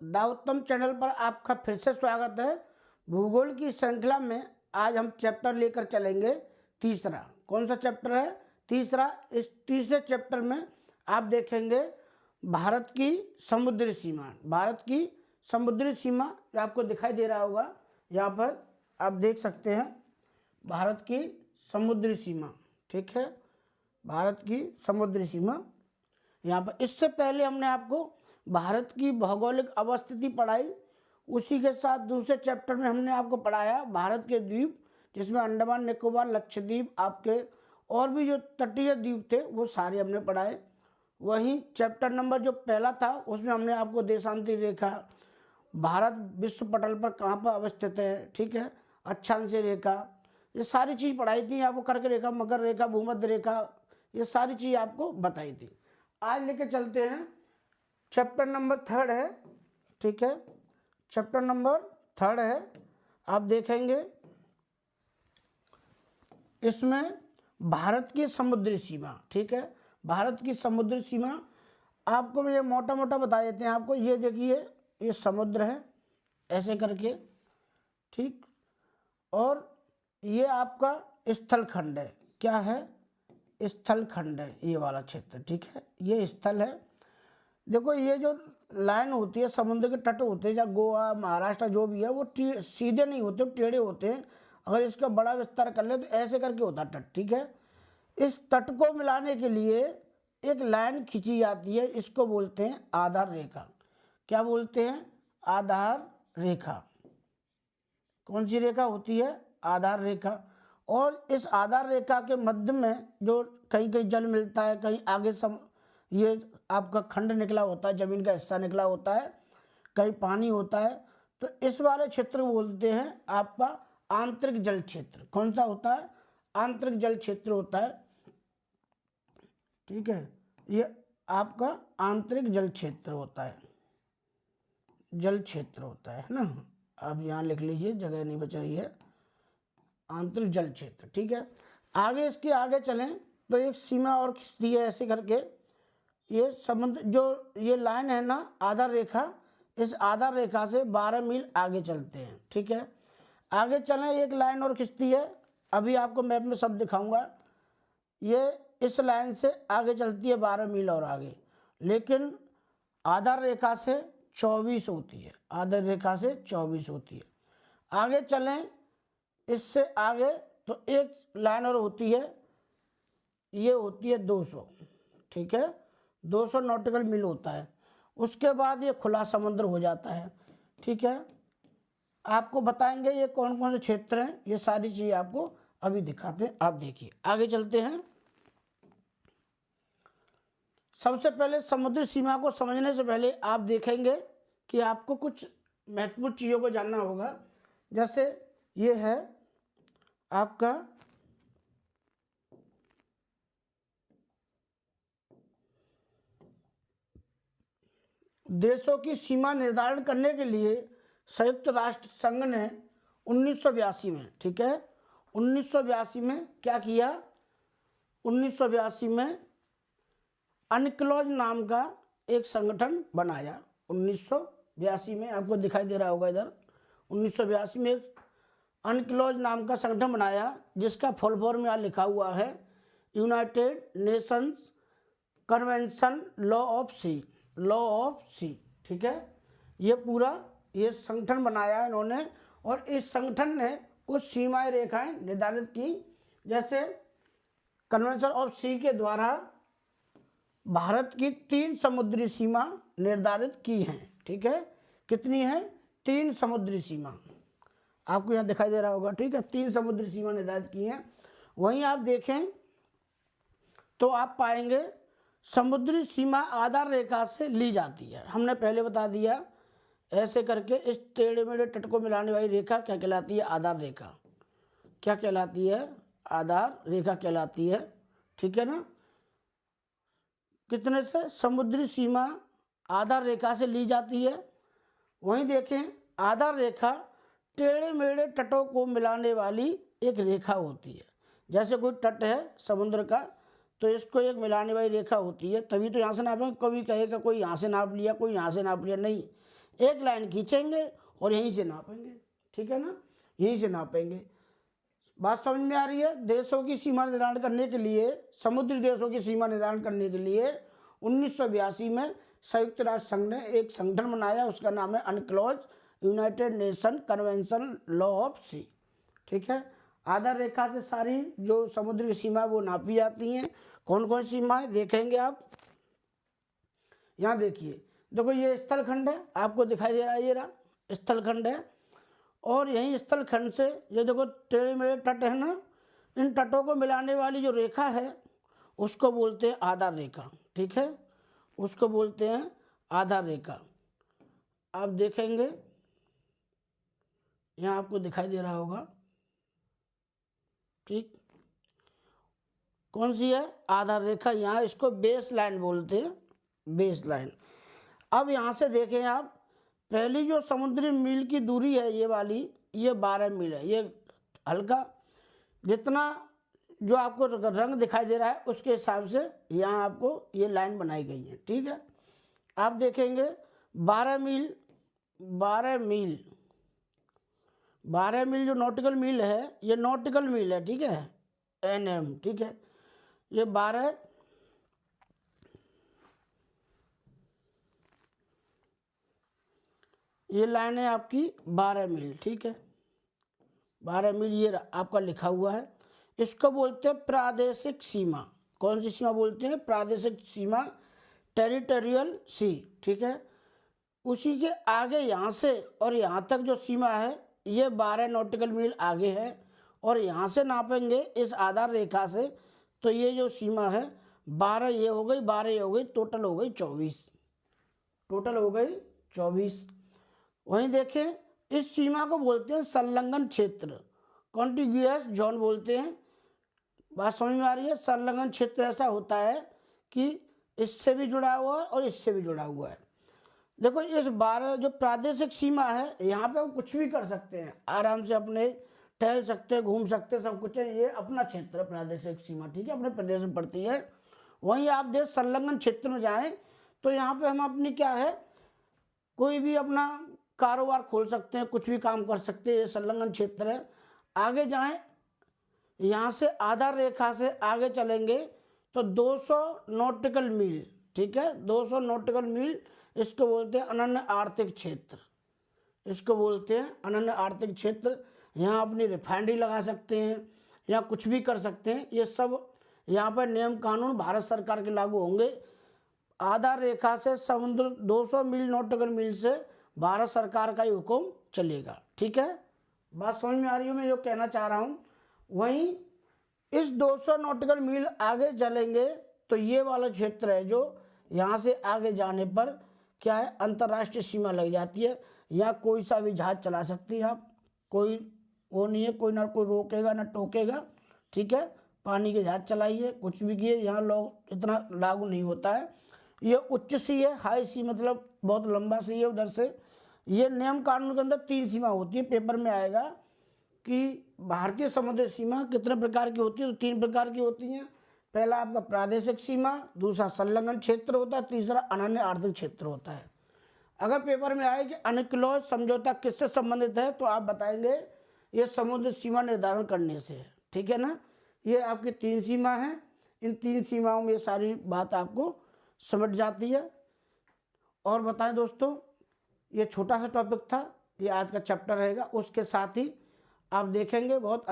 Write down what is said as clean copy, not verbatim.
दाऊदतम channel पर आपका फिर से स्वागत है। भूगोल की श्रृंखला में आज हम चैप्टर लेकर चलेंगे तीसरा। कौन सा चैप्टर है? तीसरा। इस तीसरे चैप्टर में आप देखेंगे भारत की समुद्री सीमा। भारत की समुद्री सीमा जो आपको दिखाई दे रहा होगा, यहाँ पर आप देख सकते हैं भारत की समुद्री सीमा। ठीक है, भारत की समुद्री सीमा यहाँ पर। इससे पहले हमने आपको भारत की भौगोलिक अवस्थिति पढ़ाई, उसी के साथ दूसरे चैप्टर में हमने आपको पढ़ाया भारत के द्वीप, जिसमें अंडमान निकोबार, लक्षद्वीप, आपके और भी जो तटीय द्वीप थे वो सारे हमने पढ़ाए। वहीं चैप्टर नंबर जो पहला था उसमें हमने आपको देशांतरी रेखा, भारत विश्व पटल पर कहाँ पर अवस्थित है, ठीक है, अक्षांशीय रेखा, ये सारी चीज़ पढ़ाई थी आपको। कर्क रेखा, मकर रेखा, भूमध्य रेखा, ये सारी चीज़ आपको बताई थी। आज लेके चलते हैं चैप्टर नंबर 3 है। ठीक है, चैप्टर नंबर 3 है। आप देखेंगे इसमें भारत की समुद्री सीमा। ठीक है, भारत की समुद्री सीमा आपको मैं ये मोटा मोटा बता देते हैं आपको। ये देखिए, ये समुद्र है ऐसे करके, ठीक, और ये आपका स्थल खंड है। क्या है? स्थल खंड है ये वाला क्षेत्र। ठीक है, ये स्थल है। देखो ये जो लाइन होती है, समुद्र के तट होते हैं, या गोवा, महाराष्ट्र जो भी है, वो सीधे नहीं होते, टेढ़े होते हैं। अगर इसका बड़ा विस्तार कर ले तो ऐसे करके होता तट। ठीक है, इस तट को मिलाने के लिए एक लाइन खींची जाती है, इसको बोलते हैं आधार रेखा। क्या बोलते हैं? आधार रेखा। कौन सी रेखा होती है? आधार रेखा। और इस आधार रेखा के मध्य में जो कहीं कहीं जल मिलता है, कहीं आगे ये आपका खंड निकला होता है, जमीन का हिस्सा निकला होता है, कहीं पानी होता है, तो इस वाले क्षेत्र को बोलते हैं आपका आंतरिक जल क्षेत्र। कौन सा होता है? आंतरिक जल क्षेत्र होता है। ठीक है, ये आपका आंतरिक जल क्षेत्र होता है, जल क्षेत्र होता है ना। आप यहाँ लिख लीजिए, जगह नहीं बच रही है, आंतरिक जल क्षेत्र। ठीक है, आगे इसके आगे चलें तो एक सीमा और खिंचती है ऐसे करके। ये समुद्र जो ये लाइन है ना, आधार रेखा, इस आधार रेखा से 12 मील आगे चलते हैं। ठीक है, आगे चलें, एक लाइन और खिंचती है, अभी आपको मैप में सब दिखाऊंगा। ये इस लाइन से आगे चलती है 12 मील और आगे, लेकिन आधार रेखा से 24 होती है, आधार रेखा से 24 होती है। आगे चलें इससे आगे तो एक लाइन और होती है, ये होती है 200। ठीक है, 200 नॉटिकल मील होता है। उसके बाद ये खुला समुद्र हो जाता है। ठीक है, आपको बताएंगे ये कौन कौन से क्षेत्र हैं, ये सारी चीज़ें आपको अभी दिखाते हैं। आप देखिए, आगे चलते हैं। सबसे पहले समुद्री सीमा को समझने से पहले आप देखेंगे कि आपको कुछ महत्वपूर्ण चीज़ों को जानना होगा। जैसे ये है आपका देशों की सीमा निर्धारण करने के लिए संयुक्त राष्ट्र संघ ने 1982 में, ठीक है, 1982 में क्या किया? 1982 में अनक्लोज नाम का एक संगठन बनाया। 1982 में आपको दिखाई दे रहा होगा इधर, 1982 में एक अनक्लोज नाम का संगठन बनाया, जिसका फुल फॉर्म यहाँ लिखा हुआ है united nations convention law of sea, law of sea. ठीक है, ये पूरा ये संगठन बनाया इन्होंने, और इस संगठन ने कुछ सीमाएं रेखाएं निर्धारित की। जैसे कन्वेंशन ऑफ सी के द्वारा भारत की 3 समुद्री सीमा निर्धारित की हैं। ठीक है, कितनी है? 3 समुद्री सीमा आपको यहाँ दिखाई दे रहा होगा। ठीक है, 3 समुद्री सीमा निर्धारित की हैं। वहीं आप देखें तो आप पाएंगे समुद्री सीमा आधार रेखा से ली जाती है। हमने पहले बता दिया, ऐसे करके इस टेढ़े मेढ़े तट को मिलाने वाली रेखा क्या कहलाती है? आधार रेखा। क्या कहलाती है? आधार रेखा कहलाती है। ठीक है ना। कितने से? समुद्री सीमा आधार रेखा से ली जाती है। वहीं देखें, आधार रेखा टेढ़े मेढ़े तटों को मिलाने वाली एक रेखा होती है। जैसे कोई तट है समुद्र का, तो इसको एक मिलाने वाली रेखा होती है, तभी तो यहाँ से नापेंगे। कभी कहेगा कोई यहाँ से नाप लिया, कोई यहाँ से नाप लिया, नहीं, एक लाइन खींचेंगे और यहीं से नापेंगे, ठीक है ना, यहीं से नापेंगे। बात समझ में आ रही है। देशों की सीमा निर्धारण करने के लिए, समुद्री देशों की सीमा निर्धारण करने के लिए 1982 में संयुक्त राष्ट्र संघ ने एक संगठन बनाया, उसका नाम है UNCLOS united nation convention law of sea, ठीक है। आधार रेखा से सारी जो समुद्र की सीमा वो नापी जाती हैं। कौन कौन सी सीमाएं देखेंगे आप, यहाँ देखिए, देखो ये स्थलखंड है, आपको दिखाई दे रहा है, ये रहा स्थलखंड है, और यही स्थलखंड से ये देखो टेढ़े मेढ़े तट है ना, इन तटों को मिलाने वाली जो रेखा है उसको बोलते हैं आधार रेखा, ठीक है, उसको बोलते हैं आधार रेखा। आप देखेंगे यहाँ आपको दिखाई दे रहा होगा, ठीक, कौन सी है, आधार रेखा। यहाँ इसको बेस लाइन बोलते हैं, बेस लाइन। अब यहाँ से देखें आप, पहली जो समुद्री मील की दूरी है ये वाली, ये 12 मील है। ये हल्का जितना जो आपको रंग दिखाई दे रहा है उसके हिसाब से यहाँ आपको ये लाइन बनाई गई है, ठीक है। आप देखेंगे 12 मील, 12 मील, 12 मील जो नॉटिकल मील है, ये नॉटिकल मील है, ठीक है, NM, ठीक है। ये 12, ये लाइन है आपकी 12 मील, ठीक है, 12 मील ये आपका लिखा हुआ है। इसको बोलते हैं प्रादेशिक सीमा। कौन सी सीमा बोलते हैं, प्रादेशिक सीमा, टेरिटोरियल सी, ठीक है। उसी के आगे यहाँ से और यहाँ तक जो सीमा है ये 12 नॉटिकल मील आगे है, और यहाँ से नापेंगे इस आधार रेखा से, तो ये जो सीमा है 12 ये हो गई, 12 ये हो गई, टोटल हो गई 24, टोटल हो गई 24। वहीं देखें, इस सीमा को बोलते हैं संलग्न क्षेत्र, कॉन्टिग्यूअस जोन बोलते हैं। बात समझ में आ रही है। संलग्न क्षेत्र ऐसा होता है कि इससे भी जुड़ा हुआ है और इससे भी जुड़ा हुआ है। देखो इस 12 जो प्रादेशिक सीमा है, यहाँ पे हम कुछ भी कर सकते हैं, आराम से अपने टहल सकते हैं, घूम सकते हैं, सब कुछ है, ये अपना क्षेत्र है प्रादेशिक सीमा, ठीक है, अपने प्रदेश में पड़ती है। वहीं आप देश संलग्न क्षेत्र में जाएं तो यहाँ पे हम अपनी क्या है, कोई भी अपना कारोबार खोल सकते हैं, कुछ भी काम कर सकते हैं, ये संलग्न क्षेत्र है। आगे जाएं, यहाँ से आधार रेखा से आगे चलेंगे तो 200 नॉटिकल मील, ठीक है, 200 नॉटिकल मील, इसको बोलते हैं अनन्य आर्थिक क्षेत्र, इसको बोलते हैं अनन्य आर्थिक क्षेत्र। यहाँ अपनी रिफाइनरी लगा सकते हैं, यहाँ कुछ भी कर सकते हैं, ये सब यहाँ पर नियम कानून भारत सरकार के लागू होंगे। आधार रेखा से समुद्र 200 मील नॉटिकल मील से भारत सरकार का ही हुक्म चलेगा, ठीक है। बात समझ में आ रही है मैं जो कहना चाह रहा हूँ। वहीं इस 200 नॉटिकल मील आगे चलेंगे तो ये वाला क्षेत्र है जो यहाँ से आगे जाने पर क्या है, अंतर्राष्ट्रीय सीमा लग जाती है। यहाँ कोई सा भी जहाज चला सकती है आप, कोई वो नहीं है, कोई ना कोई रोकेगा ना टोकेगा, ठीक है। पानी के जहाज चलाइए, कुछ भी किए, यहाँ लोग इतना लागू नहीं होता है। ये उच्च सी है, हाई सी मतलब बहुत लंबा सी है। उधर से ये नियम कानून के अंदर 3 सीमा होती है, पेपर में आएगा कि भारतीय समुद्री सीमा कितने प्रकार की होती है, तो 3 प्रकार की होती हैं। पहला आपका प्रादेशिक सीमा, दूसरा संलग्न क्षेत्र होता है, तीसरा अनन्य आर्थिक क्षेत्र होता है। अगर पेपर में आए कि अनक्लोज समझौता किससे संबंधित है, तो आप बताएंगे ये समुद्र सीमा निर्धारण करने से है, ठीक है ना। ये आपकी 3 सीमा है, इन 3 सीमाओं में ये सारी बात आपको समझ जाती है। और बताएं दोस्तों, ये छोटा सा टॉपिक था, ये आज का चैप्टर रहेगा, उसके साथ ही आप देखेंगे बहुत